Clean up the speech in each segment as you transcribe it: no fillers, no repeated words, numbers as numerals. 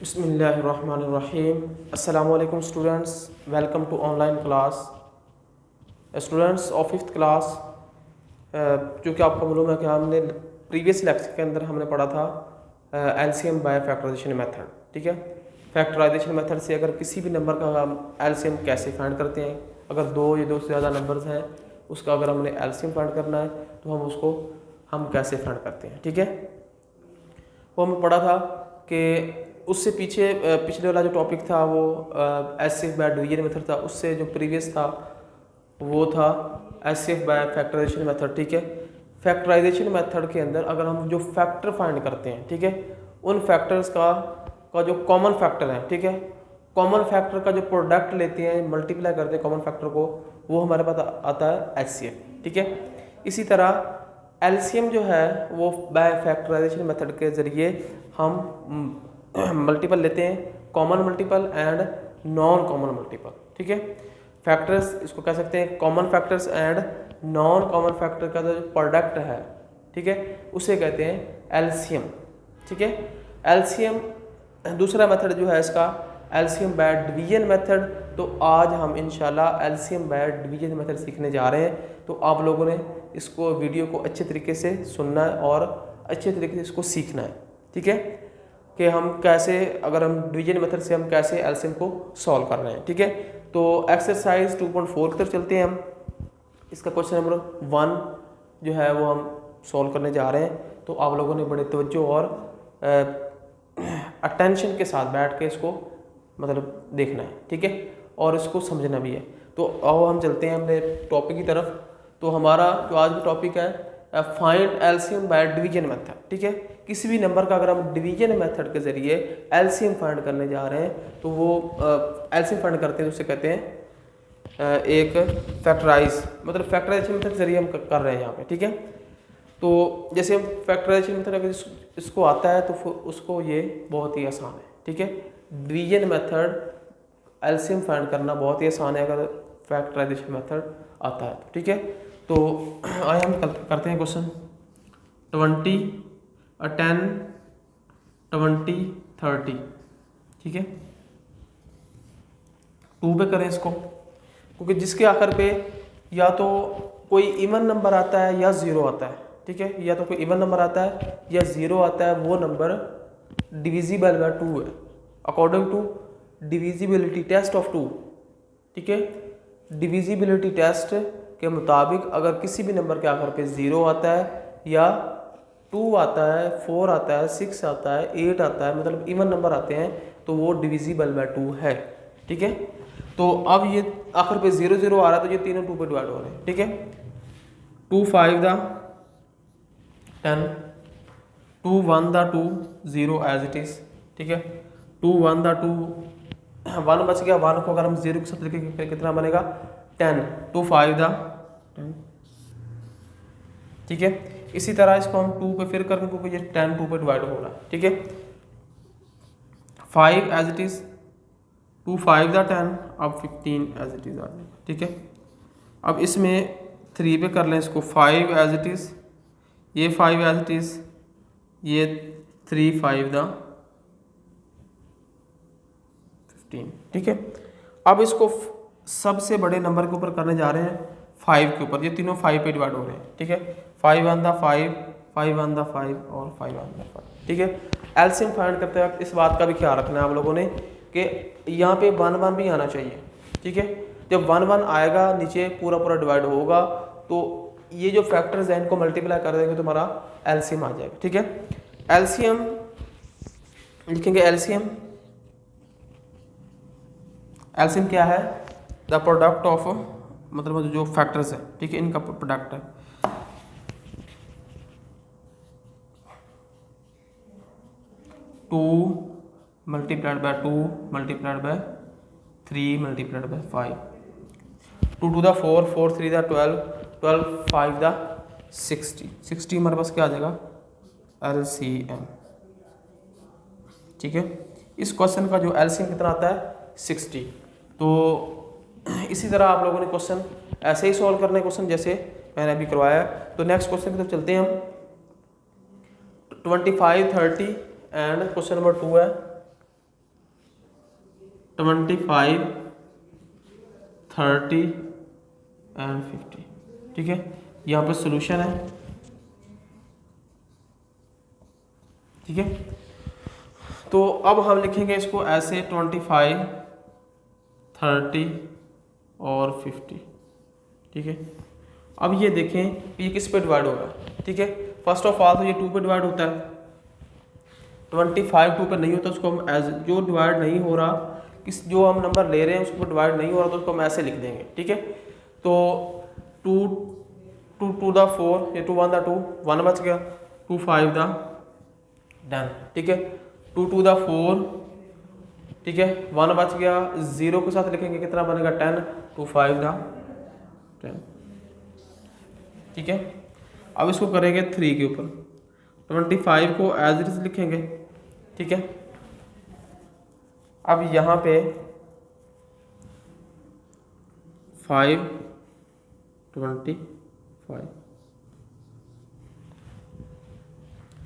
बिस्मिल्लाहिर्रहमानिर्रहीम। अस्सलाम वालेकुम students, welcome to online class. Students of fifth class, जो कि आपको मालूम है कि हमने प्रीवियस लेक्चर के अंदर हमने पढ़ा था एलसीएम बाय फैक्टराइजेशन मेथड। ठीक है, फैक्टराइजेशन मेथड से अगर किसी भी नंबर का हम एलसीएम कैसे फाइंड करते हैं, अगर दो या दो से ज़्यादा नंबर्स हैं उसका अगर हमने एलसीएम फाइंड करना है तो हम कैसे फाइंड करते हैं। ठीक है, वो हमने पढ़ा था कि उससे पिछले वाला जो टॉपिक था वो एचसीएफ बाय डिवीजन मेथड था। उससे जो प्रीवियस था वो था एचसीएफ बाय फैक्टराइजेशन मेथड। ठीक है, फैक्टराइजेशन मेथड के अंदर अगर हम जो फैक्टर फाइंड करते हैं, ठीक है, उन फैक्टर्स का जो कॉमन फैक्टर है, ठीक है, कॉमन फैक्टर का जो प्रोडक्ट लेते हैं, मल्टीप्लाई करते हैं कॉमन फैक्टर को, वो हमारे पास आता है एचसीएफ। ठीक है, इसी तरह एलसीएम जो है वो बाय फैक्टराइजेशन मेथड के ज़रिए हम मल्टीपल लेते हैं, common multiple and non common multiple. ठीक है, फैक्टर्स इसको कह सकते हैं common factors and non common factor का जो प्रोडक्ट है, ठीक है, उसे कहते हैं एलसीएम। ठीक है, एलसीएम दूसरा मेथड जो है इसका एलसीएम बाय डिवीजन मेथड। तो आज हम इंशाल्लाह एलसीएम बाय डिवीजन मेथड सीखने जा रहे हैं। तो आप लोगों ने इसको वीडियो को अच्छे तरीके से सुनना है और अच्छे तरीके से इसको सीखना है। ठीक है, कि हम कैसे, अगर हम डिवीजन मेथड से हम कैसे एलसीएम को सॉल्व कर रहे हैं। ठीक है, तो एक्सरसाइज 2.4 की तरफ चलते हैं हम। इसका क्वेश्चन नंबर 1 जो है वो हम सॉल्व करने जा रहे हैं। तो आप लोगों ने बड़े तवज्जो और अटेंशन के साथ बैठ के इसको मतलब देखना है। ठीक है, और इसको समझना भी है। तो आओ हम चलते हैं अपने टॉपिक की तरफ। तो हमारा जो आज का टॉपिक है find LCM by division method. ठीक है, किसी भी नंबर का अगर हम डिवीजन मेथड के जरिए एलसीएम फाइंड करने जा रहे हैं तो वो एलसीएम फाइंड करते हैं, उसे कहते हैं एक फैक्टराइज, मतलब फैक्टराइजेशन मेथड के जरिए हम कर रहे हैं यहाँ पे। ठीक है, तो जैसे हम फैक्टराइजेशन मेथड अगर इसको आता है तो उसको ये बहुत ही आसान है। ठीक है, डिवीजन मेथड एलसीएम फाइंड करना बहुत ही आसान है अगर फैक्टराइजेशन मेथड आता है तो। ठीक है, तो आइए हम करते हैं क्वेश्चन 20 10 20 30। ठीक है, 2 पे करें इसको, क्योंकि जिसके आखिर पे या तो कोई इवन नंबर आता है या ज़ीरो आता है। ठीक है, या तो कोई इवन नंबर आता है या ज़ीरो आता है, वो नंबर डिविजिबल बाय 2 है according to divisibility test of 2। ठीक है, डिविजिबिलिटी टेस्ट के मुताबिक अगर किसी भी नंबर के आखिर पे 0 आता है या 2 आता है, 4 आता है, 6 आता है, 8 आता है, मतलब इवन नंबर आते हैं, तो वो डिविजिबल बाय 2 है। ठीक है, तो अब ये आखिर पे 0 0 आ रहा है तो ये तीनों 2 पे डिवाइड हो रहे हैं। ठीक है, 2 5 दा 10, 2 1 दा 2 0 एज इट इज। ठीक है, 2 1 दा 2 1 बच गया, 1 को अगर हम 0 के साथ लिखेंगे कितना बनेगा 10, 2 5 दा 10। ठीक है, इसी तरह इसको हम 2 पे फिर करेंगे क्योंकि ये 10 2 पे डिवाइड हो रहा है। ठीक है, 5 एज इट इज, 2 5 दा 10, अब 15 एज इट इज आ जाएगा। ठीक है, अब इसमें 3 पे कर लें इसको, 5 एज इट इज, ये 5 एज इट इज, ये 3 5 दा 15। ठीक है, अब इसको सबसे बड़े नंबर के ऊपर करने जा रहे हैं 5 के ऊपर। ये तीनों 5 पे डिवाइड हो रहे हैं। ठीक है, 5 1 दा 5, 5 1 दा 5 और 5 1 दा 5। ठीक है, एलसीएम फाइंड करते वक्त इस बात का भी ख्याल रखना है आप लोगों ने कि यहाँ पे 1 1 भी आना चाहिए। ठीक है, जब 1 1 आएगा नीचे पूरा पूरा डिवाइड होगा तो ये जो फैक्टर्स हैं इनको मल्टीप्लाई कर देंगे तो हमारा एलसीएम आ जाएगा। ठीक है, एलसीएम लिखेंगे, एलसीएम क्या है, द प्रोडक्ट ऑफ, मतलब जो फैक्टर्स है, ठीक है, इनका प्रोडक्ट है। Two multiplied by 2 multiplied by 3 multiplied by 5, 2 2 दा 4, 4 3 दा 12, 12 5 दा 60, 60 हमारे पास क्या आ जाएगा एलसीएम। ठीक है, इस क्वेश्चन का जो एलसीएम कितना आता है 60। तो इसी तरह आप लोगों ने क्वेश्चन ऐसे ही सॉल्व करने क्वेश्चन जैसे मैंने अभी करवाया। तो नेक्स्ट क्वेश्चन की तरफ चलते हैं हम 25 30 एंड क्वेश्चन नंबर 2 है 25, 30 एंड 50। ठीक है, यहाँ पे सोल्यूशन है। ठीक है, तो अब हम लिखेंगे इसको ऐसे 25, 30 और 50। ठीक है, अब ये देखें ये किस पे डिवाइड होगा। ठीक है, फर्स्ट ऑफ ऑल तो ये 2 पे डिवाइड होता है। 25 2 पे नहीं होता, उसको हम एज जो डिवाइड नहीं हो रहा, किस जो हम नंबर ले रहे हैं उसको डिवाइड नहीं हो रहा, तो उसको हम ऐसे लिख देंगे। ठीक है, तो 2 2 द 4, ये 2 1 द 2, 1 बच गया, 2 5 द 10। ठीक है, 2 2 द 4, ठीक है, 1 बच गया, 0 के साथ लिखेंगे कितना बनेगा 10, 2 5 द 10। ठीक है, अब इसको करेंगे 3 के ऊपर, 25 को एज इट इज लिखेंगे। ठीक है, अब यहाँ पे 5 25।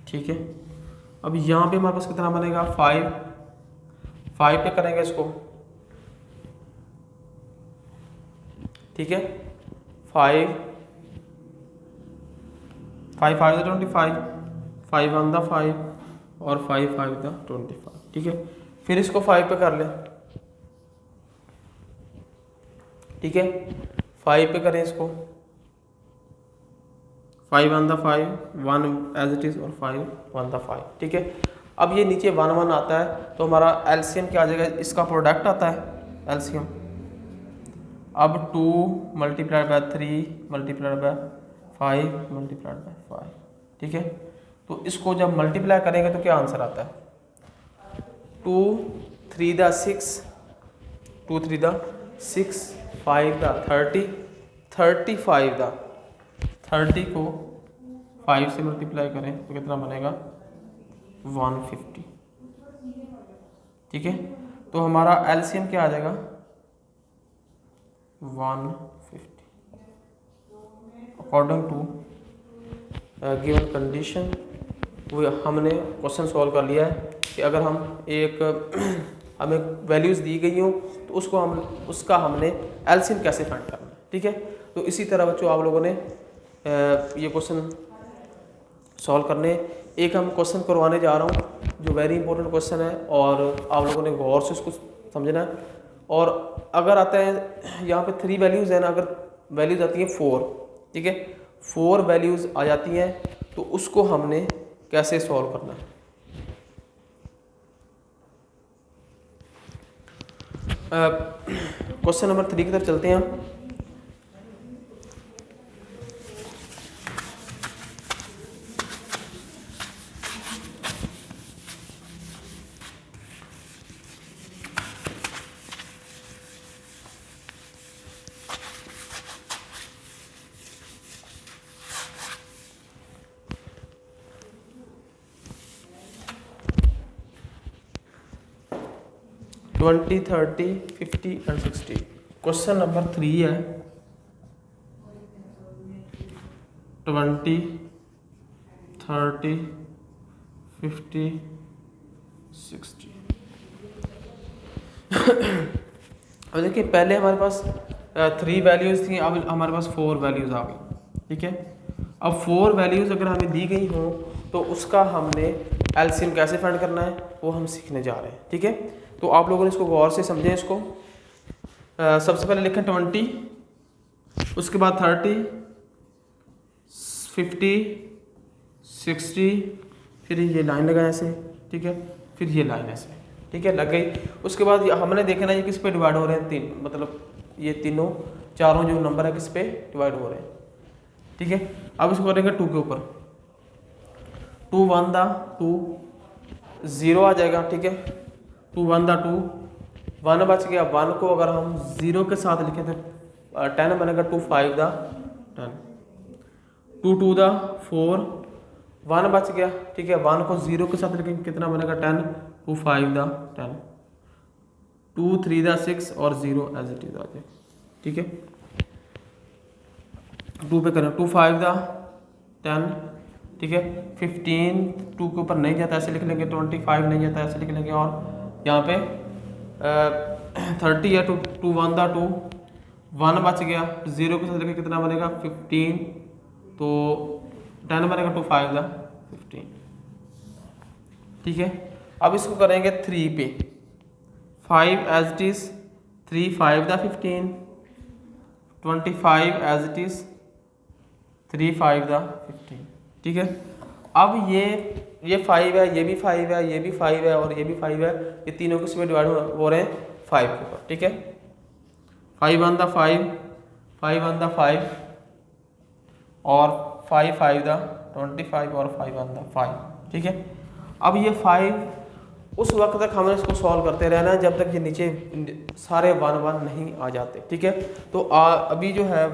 ठीक है, अब यहाँ पे हमारे पास कितना बनेगा 5 पे करेंगे इसको। ठीक है, 5 5 5 द 25, 5 1 द 5 और 5 5 द 25। ठीक है, फिर इसको 5 पे कर लें। ठीक है, 5 पे करें इसको, 5 1 द 5, 1 एज इट इज और 5 1 द 5। ठीक है, अब ये नीचे 1 1 आता है तो हमारा एलसीएम क्या आ जाएगा, इसका प्रोडक्ट आता है एलसीएम। अब 2 multiplied by 3 multiplied by 5 multiplied by 5। ठीक है, तो इसको जब मल्टीप्लाई करेंगे तो क्या आंसर आता है, 2 3 द 6, 2 3 द 6, 5 द 30, 35 द 30 को 5 से मल्टीप्लाई करें तो कितना बनेगा 150। ठीक है, तो हमारा एलसीएम क्या आ जाएगा 150 अकॉर्डिंग टू गिवन कंडीशन। वो हमने क्वेश्चन सॉल्व कर लिया है कि अगर हम हमें वैल्यूज़ दी गई हो तो उसका हमने एलसीएम कैसे फाइंड करना है। ठीक है, तो इसी तरह बच्चों आप लोगों ने ये क्वेश्चन सॉल्व करने, एक हम क्वेश्चन करवाने जा रहा हूँ जो वेरी इंपॉर्टेंट क्वेश्चन है और आप लोगों ने गौर से उसको समझना है। और अगर आता है यहाँ पे 3 वैल्यूज़ है ना, अगर वैल्यूज़ आती है 4, ठीक है, 4 वैल्यूज़ आ जाती हैं तो उसको हमने कैसे सॉल्व करना है। क्वेश्चन नंबर 3 की तरफ चलते हैं हम। Twenty 30 50 and 60। क्वेश्चन नंबर 3 है 20 30 50 60। अब देखिए पहले हमारे पास 3 वैल्यूज़ थी, अब हमारे पास 4 वैल्यूज़ आ गई। ठीक है, अब 4 वैल्यूज़ अगर हमें दी गई हों तो उसका हमने एलसीएम कैसे फाइंड करना है वो हम सीखने जा रहे हैं। ठीक है, तो आप लोगों ने इसको गौर से समझें। इसको सबसे पहले लिखें 20, उसके बाद 30 50 60, फिर ये लाइन लगाए ऐसे। ठीक है, फिर ये लाइन ऐसे। ठीक है, लग गई। उसके बाद हमने देखना ये किस पे डिवाइड हो रहे हैं, 3, मतलब ये तीनों चारों जो नंबर है किस पे डिवाइड हो रहे हैं। ठीक है, अब इसको करेंगे 2 के ऊपर, 2 1 द 2, 0 आ जाएगा। ठीक है, 2 1 द 2, 1 बच गया, 1 को अगर हम 0 के साथ लिखें तो 10 बनेगा, 2 5 द 10, 2 2 द 4, 1 बच गया। ठीक है, 1 को 0 के साथ लिखेंगे कितना बनेगा 10, 2 5 द 10, 2 3 द 6 और 0 एज इट इज आ जाए। ठीक है, 2 पे करें, 2 5 द 10। ठीक है, 15 2 के ऊपर नहीं जाता ऐसे लिख लेंगे, 25 नहीं जाता ऐसे लिख लेंगे, और यहाँ पे 30 है, टू वन दा 2, 1 बच गया, 0 के साथ लेकर कितना बनेगा 15, तो 10 बनेगा, 2 5 दा 15। ठीक है, अब इसको करेंगे 3 पे, 5 एज इट इज़, 3 5 दा 15, 25 एज इट इज़, 3 5 दा 15। ठीक है, अब ये 5 है, ये भी 5 है, ये भी 5 है और ये भी 5 है, ये तीनों किस में डिवाइड हो रहे हैं 5 के ऊपर। ठीक है, 5 1 दा 5, 5 1 दा 5 और 5 5 दा 25 और 5 1 दा 5। ठीक है, अब ये 5 उस वक्त तक हमें इसको सॉल्व करते रहना है जब तक ये नीचे सारे 1 1 नहीं आ जाते। ठीक है, तो अभी जो है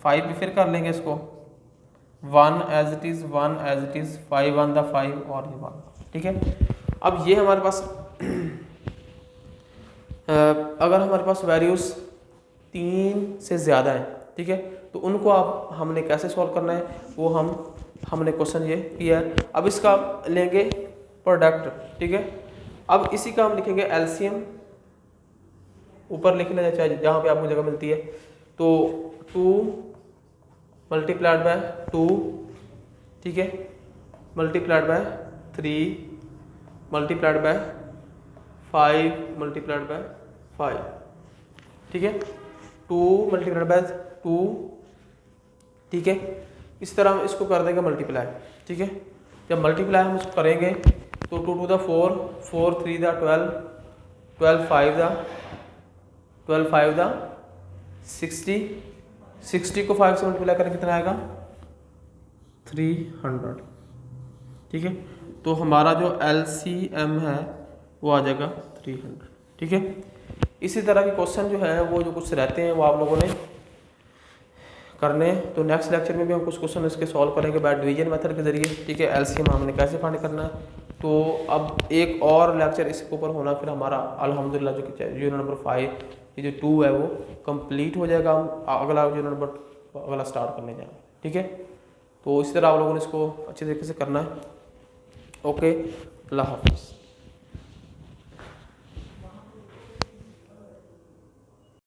5 भी फिर कर लेंगे इसको, 1 as it is, 1 as it is, 5 1 दा 5 और ये 1। ठीक है, अब ये हमारे पास अगर हमारे पास वैल्यूज़ 3 से ज़्यादा है, ठीक है, तो उनको आप हमने कैसे सॉल्व करना है वो हमने क्वेश्चन ये किया है। अब इसका लेंगे प्रोडक्ट। ठीक है, अब इसी का हम लिखेंगे एलसीएम, ऊपर लिख लेना चाहिए जहाँ पे आपको जगह मिलती है, तो 2 मल्टीप्लाइड बाय 2, ठीक है, multiplied by 3 multiplied by 5 multiplied by 5। ठीक है, 2 मल्टीप्लाइड बाय 2। ठीक है, इस तरह हम इसको कर देंगे मल्टीप्लाई। ठीक है, जब मल्टीप्लाई हम इसको करेंगे तो 2 2 दा 4, 4 3 दा 12, 12 5 दा 12 5 दा 60, 60 को 5 से मल्टीप्लाई करें कितना आएगा 300। ठीक है, तो हमारा जो LCM है वो आ जाएगा 300। ठीक है, इसी तरह के क्वेश्चन जो है वो जो कुछ रहते हैं वो आप लोगों ने करने, तो नेक्स्ट लेक्चर में भी हम कुछ क्वेश्चन इसके सॉल्व करेंगे बाय डिवीजन मेथड के जरिए। ठीक है, LCM हमने कैसे फाइंड करना है, तो अब एक और लेक्चर इसके ऊपर होना, फिर हमारा अल्हम्दुलिल्लाह जो कि यूनिट नंबर 5 ये जो 2 है वो कंप्लीट हो जाएगा। हम अगला यूनिट नंबर अगला स्टार्ट करने जाएंगे। ठीक है, तो इसी तरह आप लोगों ने इसको अच्छे तरीके से करना है। ओके, अल्लाह हाफिज़।